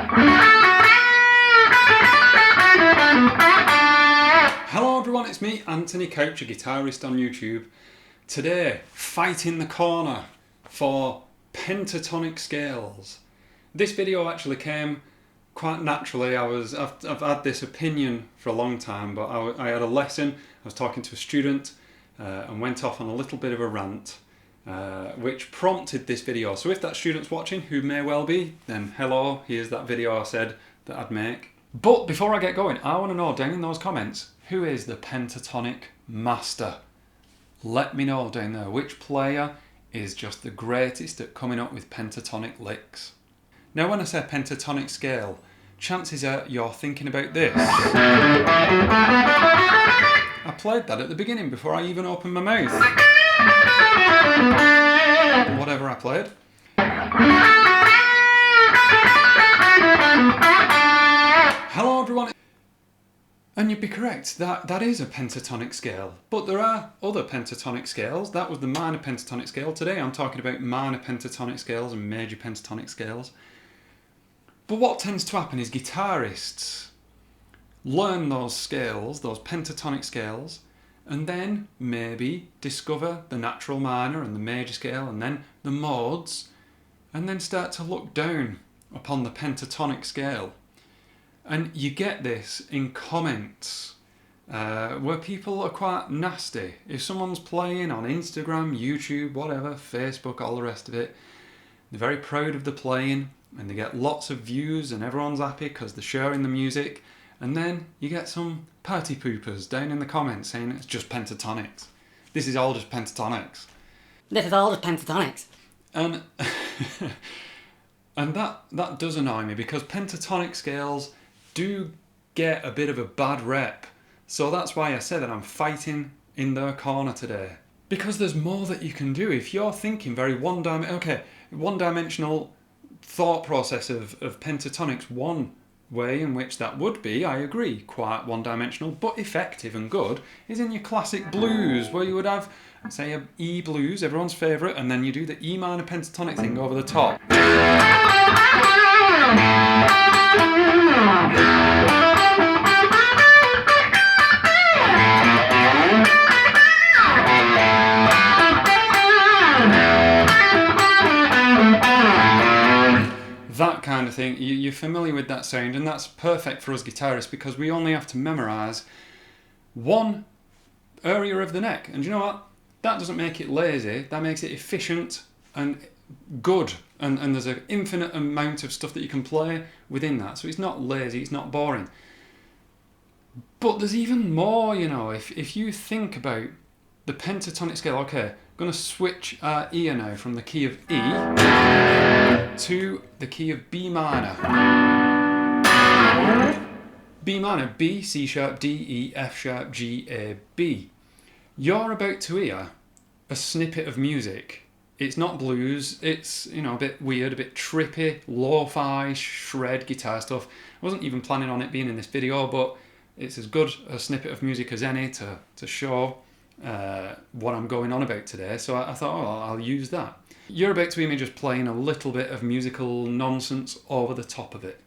Hello everyone, it's me, Anthony Couch, a guitarist on YouTube. Today, fighting the corner for pentatonic scales. This video actually came quite naturally. I've had this opinion for a long time, but I had a lesson. I was talking to a student and went off on a little bit of a rant, which prompted this video. So if that student's watching, who may well be, then hello, here's that video I said that I'd make. But before I get going, I want to know down in those comments, who is the pentatonic master? Let me know down there which player is just the greatest at coming up with pentatonic licks. Now when I say pentatonic scale, chances are you're thinking about this. I played that at the beginning before I even opened my mouth. Whatever I played. Hello everyone. And you'd be correct, that is a pentatonic scale. But there are other pentatonic scales. That was the minor pentatonic scale. Today I'm talking about minor pentatonic scales and major pentatonic scales. But what tends to happen is guitarists learn those scales, those pentatonic scales, and then maybe discover the natural minor and the major scale and then the modes, and then start to look down upon the pentatonic scale. And you get this in comments where people are quite nasty. If someone's playing on Instagram, YouTube, whatever, Facebook, all the rest of it, they're very proud of the playing and they get lots of views and everyone's happy because they're sharing the music. And then you get some party poopers down in the comments saying it's just pentatonics. This is all just pentatonics. This is all just pentatonics. And and that does annoy me because pentatonic scales do get a bit of a bad rep. So that's why I said that I'm fighting in their corner today. Because there's more that you can do. If you're thinking very one-dimensional thought process of pentatonics, one way in which that would be, I agree, quite one-dimensional, but effective and good, is in your classic blues, where you would have, say, a E blues, everyone's favourite, and then you do the E minor pentatonic thing over the top. That kind of thing. You're familiar with that sound, and that's perfect for us guitarists because we only have to memorise one area of the neck. And you know what? That doesn't make it lazy, that makes it efficient and good. And there's an infinite amount of stuff that you can play within that. So it's not lazy, it's not boring. But there's even more, you know, if you think about the pentatonic scale. Okay, I'm going to switch our ear now from the key of E to the key of B minor. B minor, B, C sharp, D, E, F sharp, G, A, B. You're about to hear a snippet of music. It's not blues, it's, you know, a bit weird, a bit trippy, lo-fi, shred guitar stuff. I wasn't even planning on it being in this video, but it's as good a snippet of music as any to show what I'm going on about today. So I thought, oh, I'll use that. You're about to hear me just playing a little bit of musical nonsense over the top of it.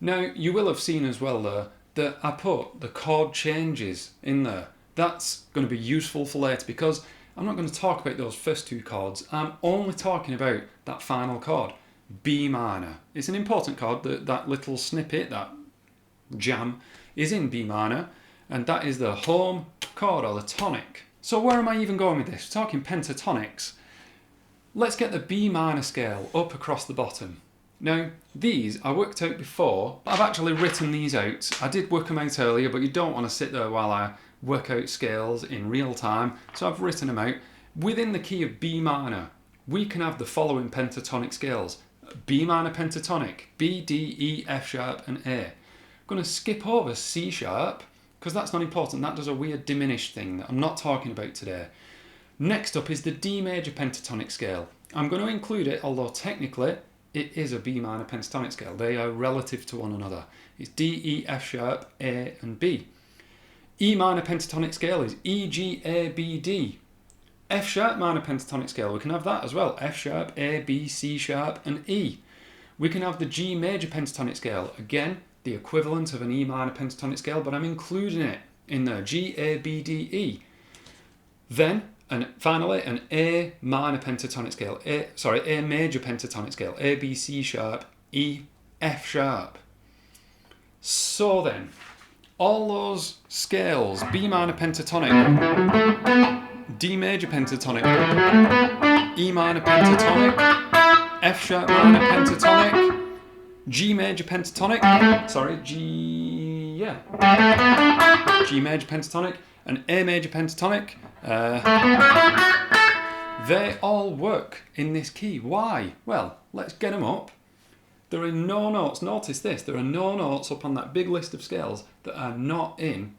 Now, you will have seen as well there that I put the chord changes in there. That's going to be useful for later because I'm not going to talk about those first two chords. I'm only talking about that final chord, B minor. It's an important chord. That little snippet, that jam, is in B minor, and that is the home chord or the tonic. So where am I even going with this? We're talking pentatonics. Let's get the B minor scale up across the bottom. Now, these I worked out before, but I've actually written these out. I did work them out earlier, but you don't want to sit there while I work out scales in real time, so I've written them out. Within the key of B minor, we can have the following pentatonic scales. B minor pentatonic, B, D, E, F sharp and A. I'm going to skip over C sharp, because that's not important. That does a weird diminished thing that I'm not talking about today. Next up is the D major pentatonic scale. I'm going to include it, although technically it is a B minor pentatonic scale. They are relative to one another. It's D, E, F sharp, A and B. E minor pentatonic scale is E, G, A, B, D. F sharp minor pentatonic scale, we can have that as well. F sharp, A, B, C sharp and E. We can have the G major pentatonic scale. Again, the equivalent of an E minor pentatonic scale, but I'm including it in there. G, A, B, D, E. Then, and finally, an A minor pentatonic scale. A major pentatonic scale. A, B, C sharp, E, F sharp. So then, all those scales, B minor pentatonic, D major pentatonic, E minor pentatonic, F sharp minor pentatonic, G major pentatonic, G major pentatonic, and A major pentatonic, they all work in this key. Why? Well, let's get them up. There are no notes, notice this, there are no notes up on that big list of scales that are not in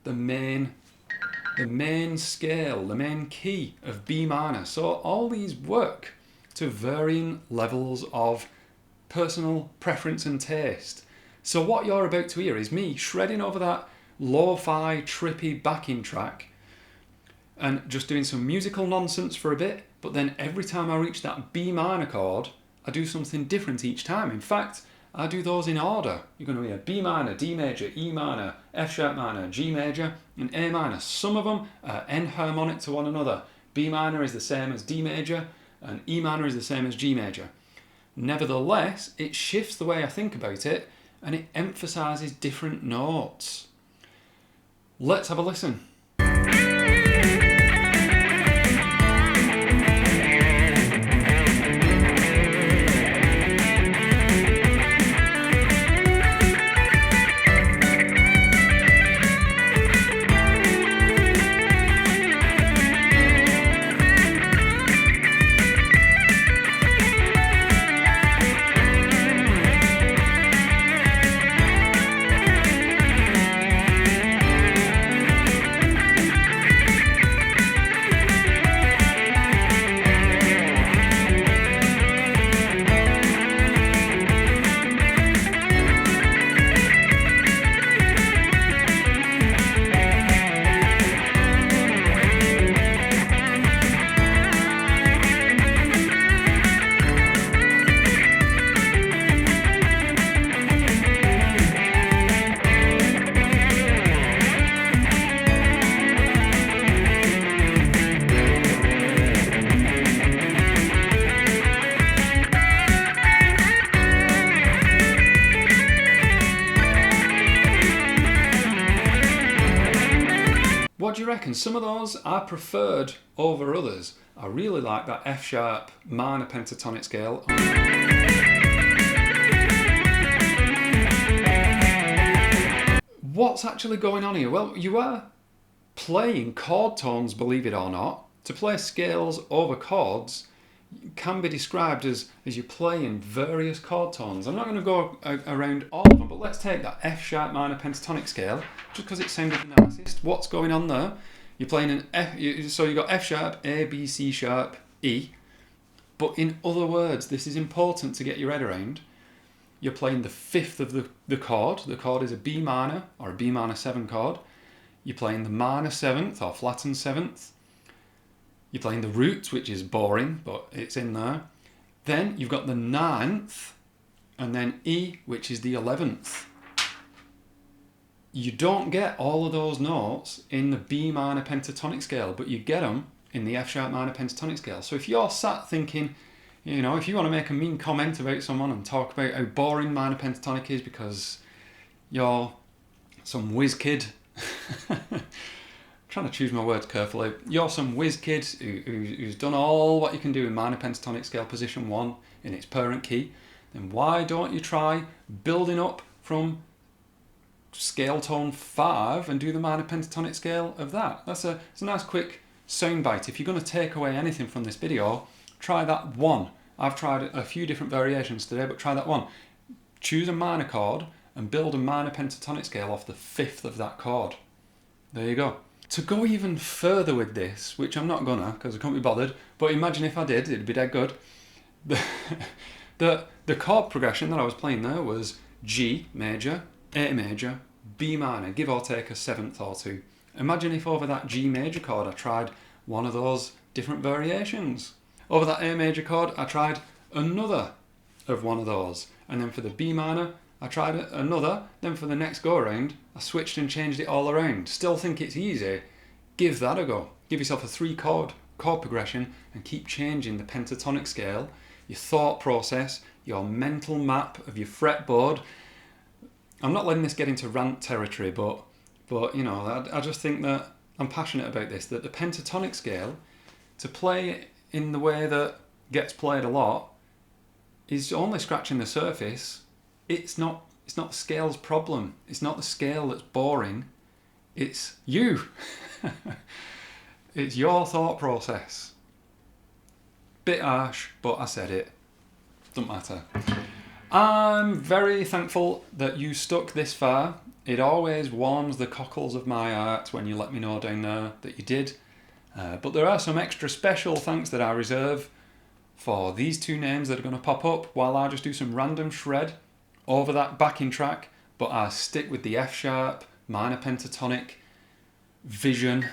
the main scale, the main key of B minor. So all these work to varying levels of personal preference and taste. So what you're about to hear is me shredding over that lo-fi, trippy backing track and just doing some musical nonsense for a bit, but then every time I reach that B minor chord, I do something different each time. In fact, I do those in order. You're going to hear B minor, D major, E minor, F sharp minor, G major, and A minor. Some of them are enharmonic to one another. B minor is the same as D major, and E minor is the same as G major. Nevertheless, it shifts the way I think about it, and it emphasises different notes. Let's have a listen. What do you reckon? Some of those I preferred over others. I really like that F sharp minor pentatonic scale. What's actually going on here? Well, you are playing chord tones, believe it or not. To play scales over chords can be described as you play in various chord tones. I'm not going to go around all of them, but let's take that F sharp minor pentatonic scale, just because it sounded the nicest. What's going on there? You're playing an F, so you've got F sharp, A, B, C sharp, E. But in other words, this is important to get your head around. You're playing the fifth of the chord. The chord is a B minor or a B minor 7 chord. You're playing the minor 7th or flattened 7th. You're playing the root, which is boring, but it's in there. Then you've got the 9th, and then E, which is the 11th. You don't get all of those notes in the B minor pentatonic scale, but you get them in the F sharp minor pentatonic scale. So if you're sat thinking, you know, if you want to make a mean comment about someone and talk about how boring minor pentatonic is because you're some whiz kid, trying to choose my words carefully. You're some whiz kid who's done all what you can do in minor pentatonic scale position 1 in its parent key, then why don't you try building up from scale tone 5 and do the minor pentatonic scale of that? It's a nice quick soundbite. If you're going to take away anything from this video, try that one. I've tried a few different variations today, but try that one. Choose a minor chord and build a minor pentatonic scale off the 5th of that chord. There you go. To go even further with this, which I'm not gonna because I can't be bothered, but imagine if I did, it'd be dead good. The chord progression that I was playing there was G major, A major, B minor, give or take a 7th or 2. Imagine if over that G major chord I tried one of those different variations. Over that A major chord I tried another of one of those, and then for the B minor I tried another, then for the next go around I switched and changed it all around. Still think it's easy? Give that a go. Give yourself a 3 chord progression and keep changing the pentatonic scale, your thought process, your mental map of your fretboard. I'm not letting this get into rant territory, but you know, I just think that I'm passionate about this, that the pentatonic scale, to play in the way that gets played a lot, is only scratching the surface. It's not the scale's problem. It's not the scale that's boring. It's you. It's your thought process. Bit harsh, but I said it. Doesn't matter. I'm very thankful that you stuck this far. It always warms the cockles of my heart when you let me know down there that you did. But there are some extra special thanks that I reserve for these 2 names that are going to pop up while I just do some random shred over that backing track, but I stick with the F sharp, minor pentatonic vision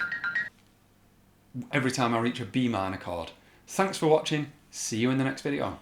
every time I reach a B minor chord. Thanks for watching. See you in the next video.